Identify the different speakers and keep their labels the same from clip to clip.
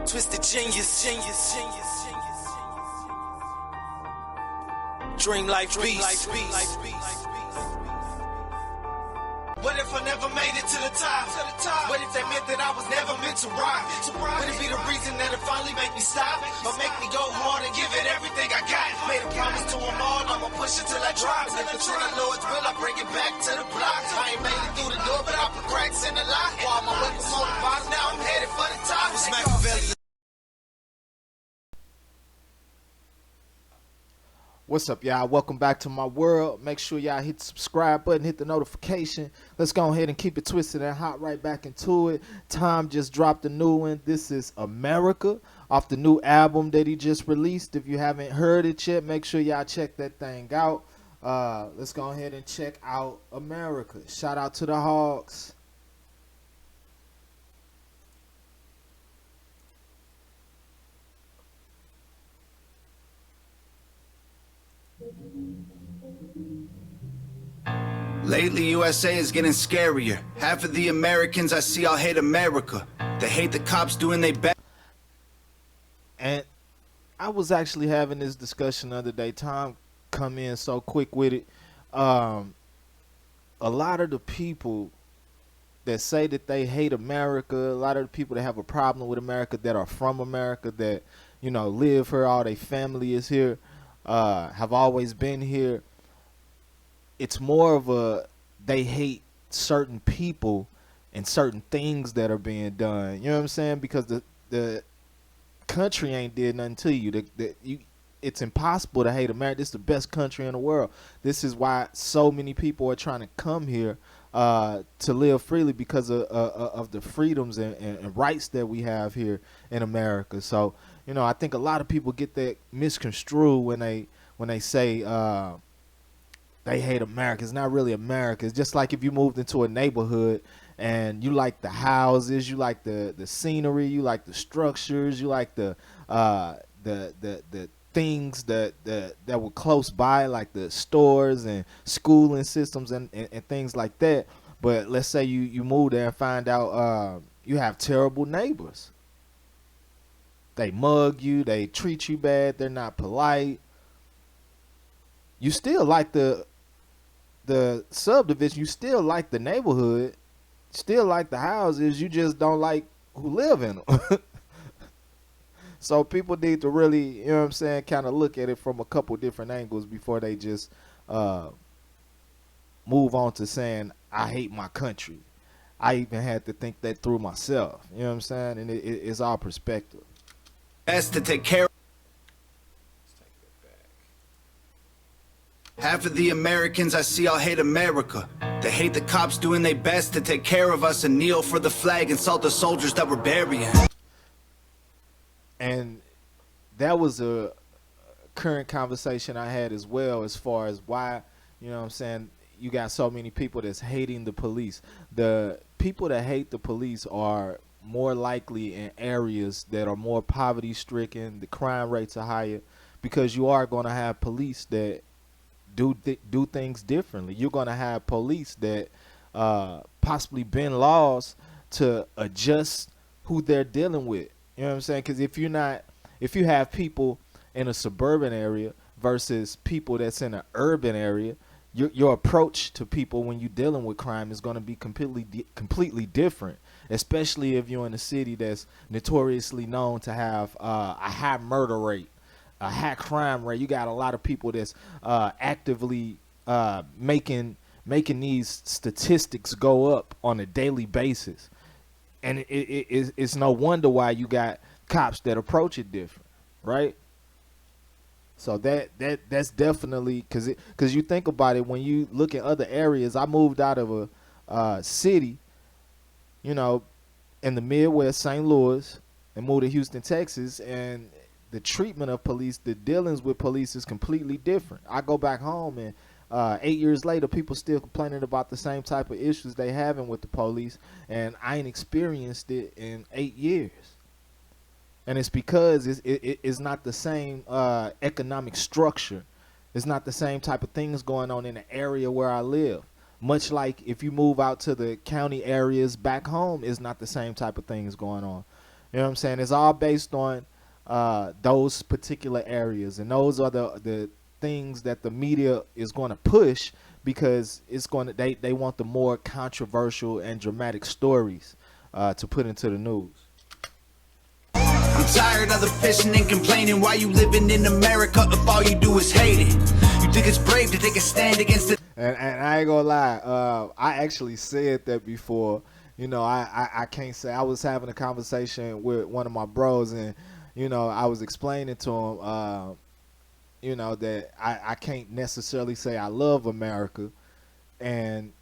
Speaker 1: Twisted genius. Dream life beast. What if I never made it to the top? What if that meant that I was never meant to rock? Would it be the reason that it finally make me stop? Or make me go hard and give it everything I got? Made a promise to them all, I'ma push it till I drop. If it's in the Lord's will, I bring it back to the block. I ain't made it through the door, but I put cracks in the lock. While my way from on the bottom, now I'm headed for the top. It's Machiavelli.
Speaker 2: What's up, y'all? Welcome back to my world. Make sure y'all hit the subscribe button, hit the notification. Let's go ahead and keep it twisted and hot right back into it. Tom just dropped a new one. This is America off the new album that he just released. If you haven't heard it yet, make sure y'all check that thing out. Let's go ahead and check out America. Shout out to the Hogs.
Speaker 3: Lately, USA is getting scarier. Half of the Americans I see all hate America. They hate the cops doing their best.
Speaker 2: And I was actually having this discussion the other day. Tom come in so quick with it. A lot of the people that say that they hate America, a lot of the people that have a problem with America, that are from America, that, you know, live here, all their family is here, have always been here. It's more of a, they hate certain people and certain things that are being done. You know what I'm saying? Because the country ain't did nothing to you. It's impossible to hate America. This is the best country in the world. This is why so many people are trying to come here to live freely, because of the freedoms and rights that we have here in America. So, you know, I think a lot of people get that misconstrued when they say they hate America. It's not really America. It's just like if you moved into a neighborhood and you like the houses, you like the scenery, you like the structures, you like the things that were close by, like the stores and schooling systems and things like that. But let's say you move there and find out you have terrible neighbors. They mug you, they treat you bad, they're not polite. You still like the subdivision, you still like the neighborhood, still like the houses, you just don't like who live in them. So people need to really, you know what I'm saying, kind of look at it from a couple different angles before they just move on to saying, I hate my country. I even had to think that through myself. You know what I'm saying? And it's our perspective.
Speaker 3: Best to take care. Half of the Americans I see all hate America. They hate the cops doing their best to take care of us and kneel for the flag and salt the soldiers that we're burying.
Speaker 2: And that was a current conversation I had as well, as far as why, you know what I'm saying, you got so many people that's hating the police. The people that hate the police are more likely in areas that are more poverty stricken. The crime rates are higher, because you are going to have police that do things differently. You're going to have police that possibly bend laws to adjust who they're dealing with. You know what I'm saying? Because if you have people in a suburban area versus people that's in an urban area, your approach to people when you're dealing with crime is going to be completely different, especially if you're in a city that's notoriously known to have a high murder rate, a high crime rate. You got a lot of people that's actively making these statistics go up on a daily basis. And it's no wonder why you got cops that approach it different, right? So that's definitely, because you think about it, when you look at other areas. I moved out of a city, you know, in the Midwest, St. Louis, and moved to Houston, Texas, and the treatment of police, the dealings with police is completely different. I go back home and 8 years later, people still complaining about the same type of issues they having with the police, and I ain't experienced it in 8 years. And it's because it's not the same economic structure. It's not the same type of things going on in the area where I live. Much like if you move out to the county areas back home, it's not the same type of things going on. You know what I'm saying? It's all based on those particular areas, and those are the things that the media is going to push because it's going to they want the more controversial and dramatic stories to put into the news.
Speaker 3: I'm tired of the pissing and complaining. Why you living in America if all you do is hate it? You think it's brave to take a stand against it?
Speaker 2: And I ain't gonna lie, I actually said that before. You know, I can't say. I was having a conversation with one of my bros, and you know, I was explaining to him, you know, that I can't necessarily say I love America, and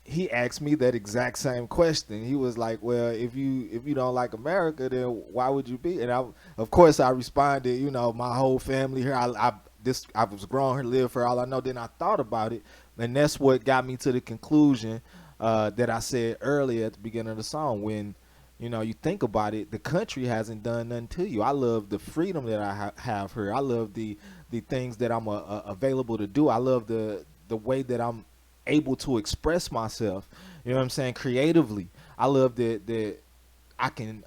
Speaker 2: he asked me that exact same question. He was like, "Well, if you don't like America, then why would you be?" And of course, I responded, you know, my whole family here. I was grown here, lived for all I know. Then I thought about it, and that's what got me to the conclusion that I said earlier at the beginning of the song. When you know you think about it, the country hasn't done nothing to you. I love the freedom that I have here. I love the things that I'm available to do. I love the way that I'm able to express myself, you know what I'm saying, creatively. I love that I can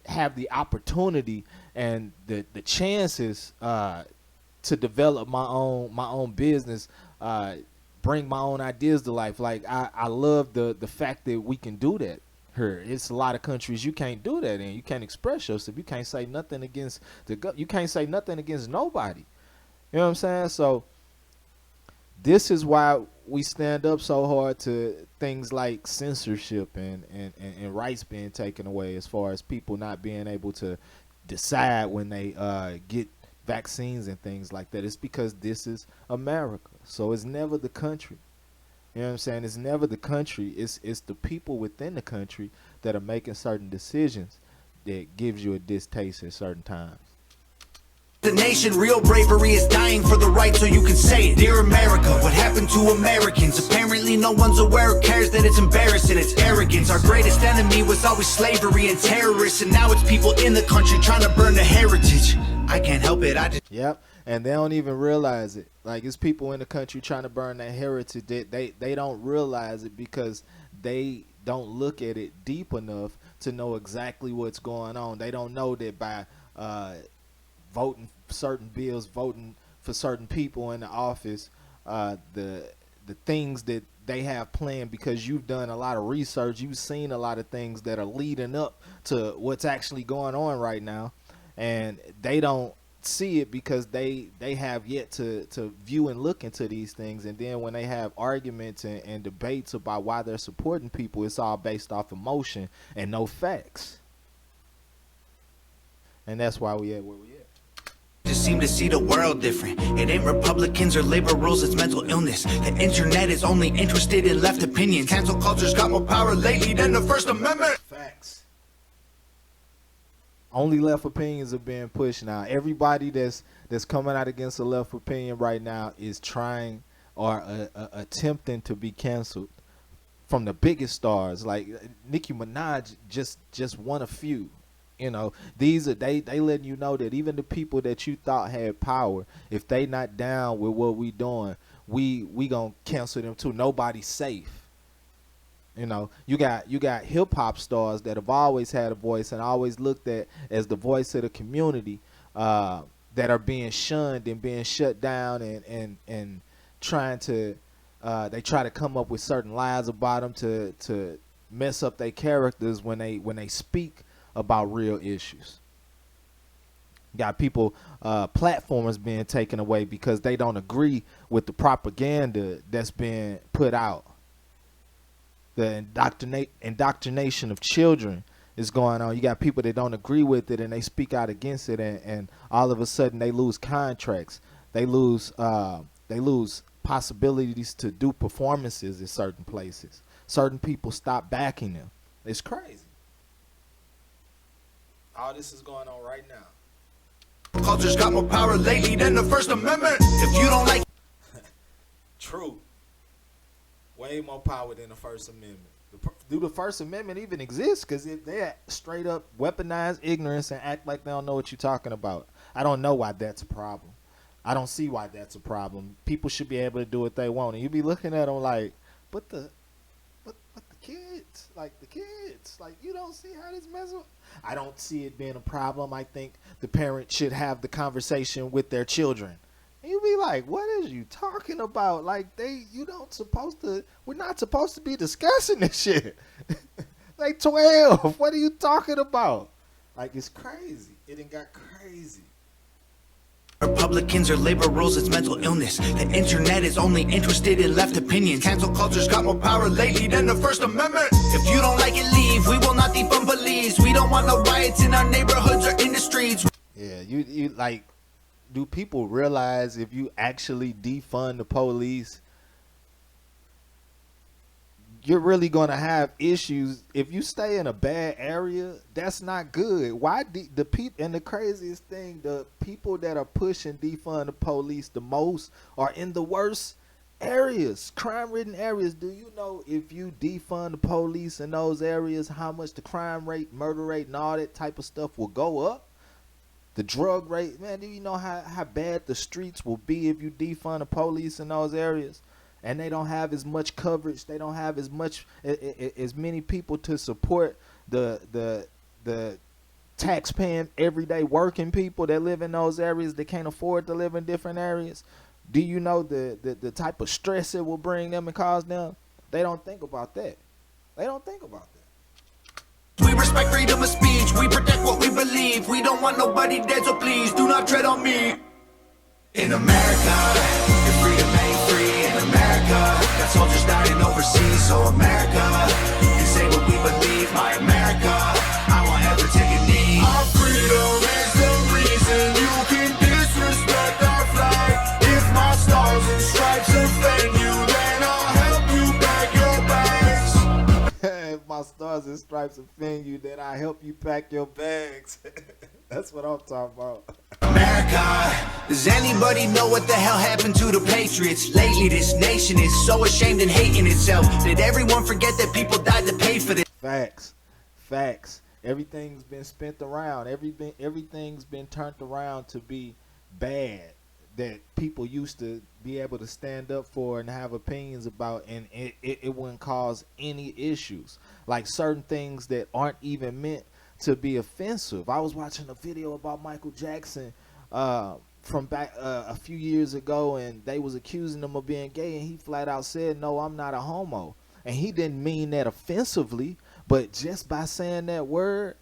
Speaker 2: have the opportunity and the chances to develop my own business, bring my own ideas to life. Like I love the fact that we can do that here. It's a lot of countries you can't do that in. You can't express yourself. You can't say nothing against you can't say nothing against nobody. You know what I'm saying? So this is why we stand up so hard to things like censorship and rights being taken away, as far as people not being able to decide when they get vaccines and things like that. It's because this is America. So it's never the country. You know what I'm saying? It's never the country. It's the people within the country that are making certain decisions that gives you a distaste at certain times.
Speaker 3: The nation, real bravery is dying for the right so you can say it. Dear America, what happened to Americans? Apparently no one's aware or cares that it's embarrassing, it's arrogance. Our greatest enemy was always slavery and terrorists, and now it's people in the country trying to burn the heritage. I can't help it, I just...
Speaker 2: Yep, and they don't even realize it. Like, it's people in the country trying to burn that heritage. They don't realize it because they don't look at it deep enough to know exactly what's going on. They don't know that by voting certain bills, voting for certain people in the office, the things that they have planned, because you've done a lot of research, you've seen a lot of things that are leading up to what's actually going on right now, and they don't see it because they have yet to view and look into these things. And then when they have arguments and debates about why they're supporting people, it's all based off emotion and no facts. And that's why we at where we at.
Speaker 3: Just seem to see the world different. It ain't Republicans or liberals, it's mental illness. The internet is only interested in left opinions. Cancel culture's got more power lately than the First Amendment.
Speaker 2: Facts. Only left opinions are being pushed now. Everybody that's coming out against a left opinion right now is trying or attempting to be canceled. From the biggest stars, like Nicki Minaj, just one of few. You know, these are they letting you know that even the people that you thought had power, if they not down with what we doing, we gonna cancel them too. Nobody's safe. You know, you got hip hop stars that have always had a voice and always looked at as the voice of the community, that are being shunned and being shut down and trying to they try to come up with certain lies about them to mess up their characters when they speak about real issues. Got people, platforms being taken away because they don't agree with the propaganda that's being put out. The indoctrination of children is going on. You got people that don't agree with it and they speak out against it, and all of a sudden they lose contracts. They lose possibilities to do performances in certain places. Certain people stop backing them. It's crazy. All this is going on right now.
Speaker 3: Culture's got more power lately than the First Amendment. If you don't like...
Speaker 2: True. Way more power than the First Amendment. Do the First Amendment even exist? Because if they straight up weaponize ignorance and act like they don't know what you're talking about, I don't know why that's a problem. I don't see why that's a problem. People should be able to do what they want. And you be looking at them like, but the kids, like the kids, like you don't see how this mess up. I don't see it being a problem. I think the parents should have the conversation with their children. And you be like, what is you talking about? Like, we're not supposed to be discussing this shit. Like 12, what are you talking about? Like, it's crazy. It done got crazy.
Speaker 3: Republicans are liberals, it's mental illness. The internet is only interested in left opinions. Cancel culture's got more power lately than the First Amendment. If you don't like it, leave. We will not defund police. We don't want no riots in our neighborhoods or in the streets.
Speaker 2: Yeah, you like, do people realize if you actually defund the police, you're really going to have issues. If you stay in a bad area, that's not good. Why the people, and the craziest thing, the people that are pushing defund the police the most are in the worst areas, crime-ridden areas. Do you know if you defund the police in those areas, how much the crime rate, murder rate, and all that type of stuff will go up? The drug rate, man, do you know how bad the streets will be if you defund the police in those areas? And they don't have as much coverage. They don't have as many people to support the tax-paying, everyday working people that live in those areas that can't afford to live in different areas. Do you know the type of stress it will bring them and cause them? They don't think about that. They don't think about that.
Speaker 3: We respect freedom of speech. We protect what we believe. We don't want nobody dead, so please do not tread on me. In America, if freedom ain't free, in America, got soldiers dying overseas. So America, you say what we believe. My America, I won't ever take a knee. Our freedom is the reason you can disrespect our flag. If my stars and stripes offend you, then I'll help you pack your bags.
Speaker 2: If my stars and stripes offend you, then I help you pack your bags. That's what I'm talking about.
Speaker 3: America, does anybody know what the hell happened to the Patriots? Lately this nation is so ashamed and hating itself. Did everyone forget that people died to pay for this?
Speaker 2: Facts. Everything's been spent around. Everything's been turned around to be bad that people used to be able to stand up for and have opinions about, and it wouldn't cause any issues. Like certain things that aren't even meant to be offensive. I was watching a video about Michael Jackson from back a few years ago, and they was accusing him of being gay, and he flat out said, no, I'm not a homo. And he didn't mean that offensively, but just by saying that word,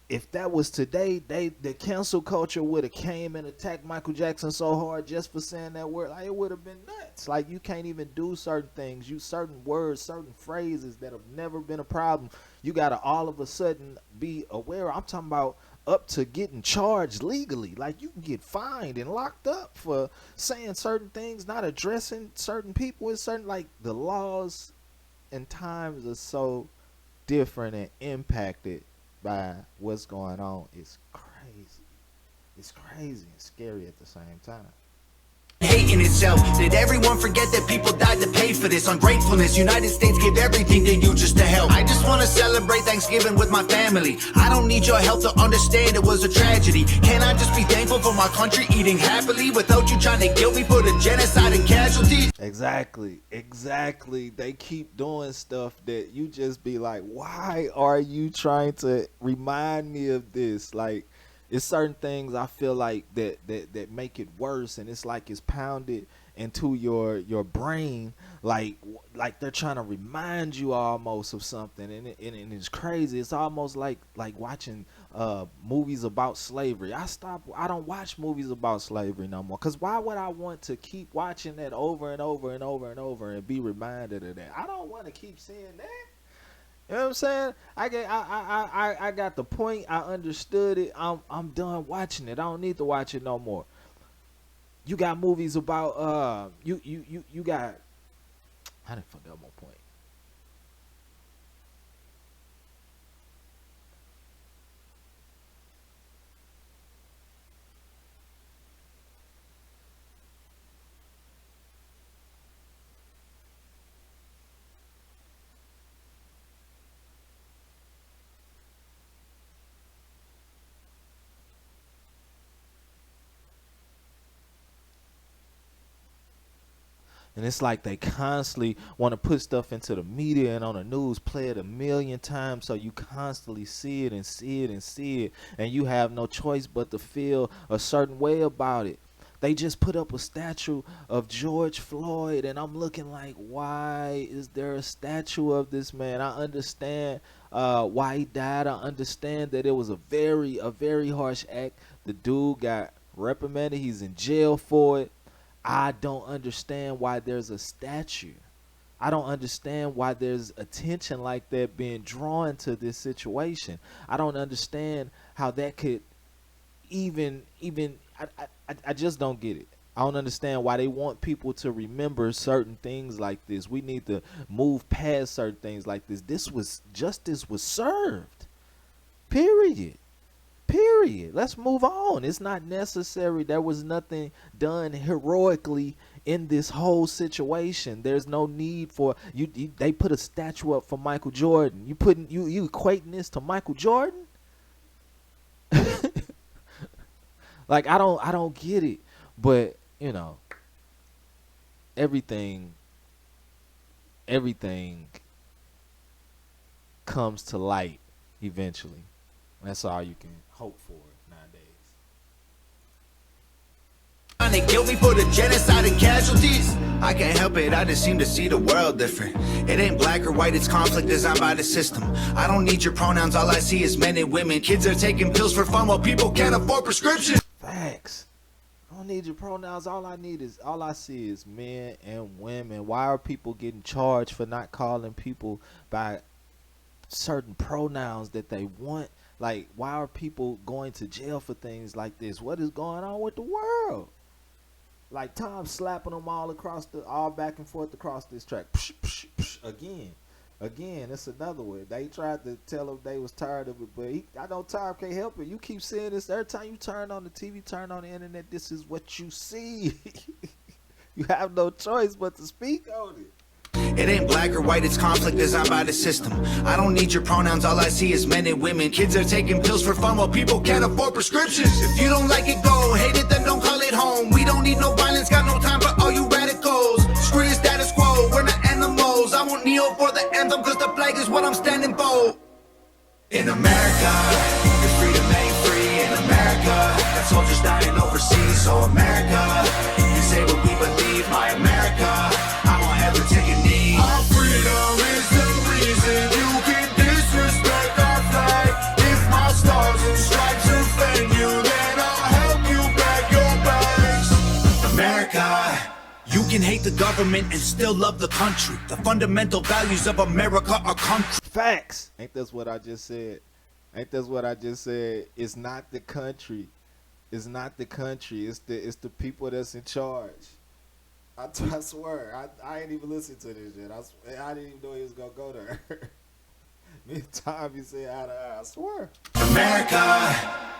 Speaker 2: if that was today, the cancel culture would have came and attacked Michael Jackson so hard just for saying that word. Like, it would have been nuts. Like, you can't even do certain things, use certain words, certain phrases that have never been a problem. You got to all of a sudden be aware. I'm talking about up to getting charged legally. Like, you can get fined and locked up for saying certain things, not addressing certain people with certain, like, the laws and times are so different and impacted by what's going on. It's crazy. It's crazy and scary at the same time.
Speaker 3: Hating itself. Did everyone forget that people died to pay for this? Ungratefulness. United States gave everything to you just to help. I just want to celebrate Thanksgiving with my family. I don't need your help to understand it was a tragedy. Can I just be thankful for my country eating happily without you trying to guilt me for the genocide and casualties?
Speaker 2: Exactly. They keep doing stuff that you just be like, why are you trying to remind me of this? Like, it's certain things I feel like that make it worse, and it's like it's pounded into your brain, like they're trying to remind you almost of something, and it's crazy. It's almost like watching movies about slavery. I don't watch movies about slavery no more, because why would I want to keep watching that over and over and over and over and be reminded of that? I don't want to keep seeing that. You know what I'm saying? I got the point. I understood it. I'm done watching it. I don't need to watch it no more. You got movies about you got, I didn't forget my point. And it's like they constantly want to put stuff into the media and on the news, play it a million times, so you constantly see it and see it and see it, and you have no choice but to feel a certain way about it. They just put up a statue of George Floyd, and I'm looking like, why is there a statue of this man? I understand why he died. I understand that it was a very harsh act. The dude got reprimanded. He's in jail for it. I don't understand why there's a statue. I don't understand why there's attention like that being drawn to this situation. I don't understand how that could even I just don't get it. I don't understand why they want people to remember certain things like this. We need to move past certain things like this. Justice was served. Period. Let's move on. It's not necessary. There was nothing done heroically in this whole situation. There's no need for you. They put a statue up for Michael Jordan. You equating this to Michael Jordan? Like, I don't get it. But you know, everything comes to light eventually. That's all you can hope for nowadays.
Speaker 3: They killed me for the genocide and casualties. I can't help it, I just seem to see the world different. It ain't black or white, it's conflict designed by the system. I don't need your pronouns, all I see is men and women. Kids are taking pills for fun while people can't afford prescriptions.
Speaker 2: Facts. I don't need your pronouns. All I see is men and women. Why are people getting charged for not calling people by certain pronouns that they want? Like, why are people going to jail for things like this? What is going on with the world? Like, Tom slapping them all back and forth across this track. Psh, psh, psh, again, it's another one. They tried to tell him they was tired of it, but I know Tom can't help it. You keep seeing this every time you turn on the TV, turn on the internet. This is what you see. You have no choice but to speak on it.
Speaker 3: It ain't black or white, it's conflict designed by the system. I don't need your pronouns, all I see is men and women. Kids are taking pills for fun while people can't afford prescriptions. If you don't like it, go. Hate it, then don't call it home. We don't need no violence, got no time for all you radicals. Screw your status quo, we're not animals. I won't kneel for the anthem, cause the flag is what I'm standing for. In America, your freedom ain't free. In America, got soldiers dying overseas. So America, you say what we believe. My America, I won't ever take a knee. Our freedom is the reason you can disrespect our flag. If my stars and stripes offend you, then I'll help you pack your bags. America, you can hate the government and still love the country. The fundamental values of America are concrete.
Speaker 2: Facts. Ain't that what I just said? It's not the country. It's not the country. It's the people that's in charge. I swear. I ain't even listened to this yet. I didn't even know he was gonna go there. Me time you say eye to eye. I swear.
Speaker 3: America,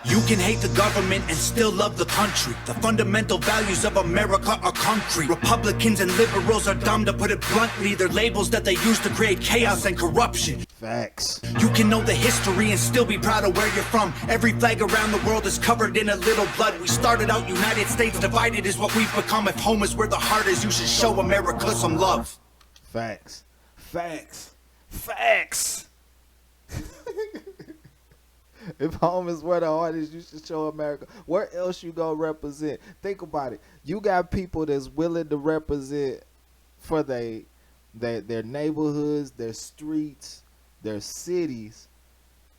Speaker 3: you can hate the government and still love the country. The fundamental values of America are concrete. Republicans and liberals are dumb, to put it bluntly. They're labels that they use to create chaos and corruption.
Speaker 2: Facts.
Speaker 3: You can know the history and still be proud of where you're from. Every flag around the world is covered in a little blood. We started out United States, divided is what we've become. If home is where the heart is, you should show America some love.
Speaker 2: Facts. If home is where the heart is, you should show America. Where else you gonna represent? Think about it. You got people that's willing to represent for their neighborhoods, their streets, their cities.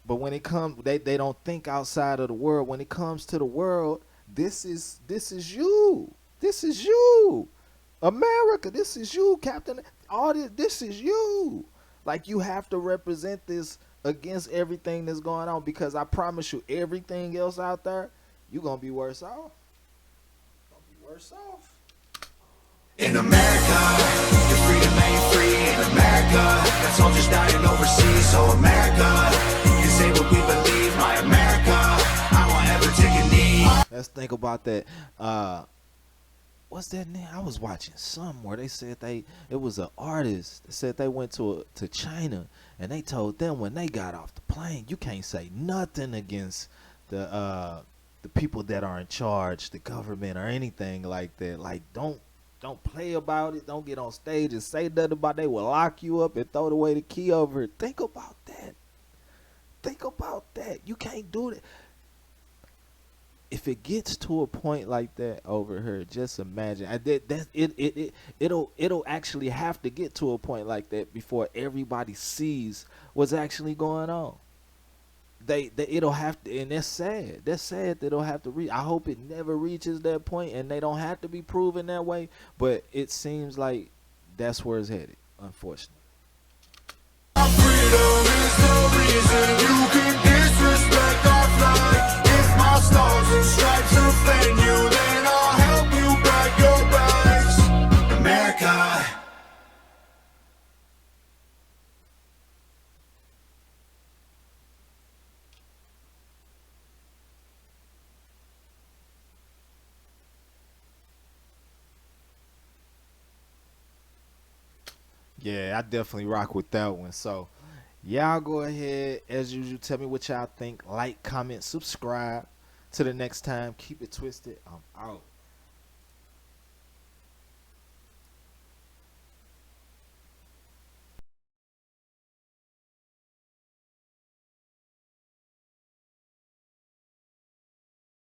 Speaker 2: But when it comes, they don't think outside of the world. When it comes to the world, this is you. This is you. America, this is you, Captain. All this is you. Like, you have to represent this against everything that's going on, because I promise you, everything else out there, you're gonna be worse off.
Speaker 3: In America, your freedom ain't free. In America, got soldiers dying overseas. So America, you can say what we believe. My America, I won't ever take a knee.
Speaker 2: Let's think about that. What's that name? I was watching somewhere. They said it was an artist that said they went to China, and they told them when they got off the plane, you can't say nothing against the people that are in charge, the government or anything like that. Like, don't don't play about it. Don't get on stage and say nothing about it. They will lock you up and throw away the key over it. Think about that. Think about that. You can't do that. If it gets to a point like that over here, just imagine. It'll actually have to get to a point like that before everybody sees what's actually going on. It'll have to, and that's sad. That's sad that it'll have to reach. I hope it never reaches that point, and they don't have to be proven that way. But it seems like that's where it's headed, unfortunately.
Speaker 1: Freedom is the reason you can disrespect our flag. If my stars and stripes offend you, then I'll help you pack your bags. America.
Speaker 2: Yeah, I definitely rock with that one. So, y'all go ahead, as usual, tell me what y'all think. Like, comment, subscribe. Till the next time, keep it twisted. I'm out.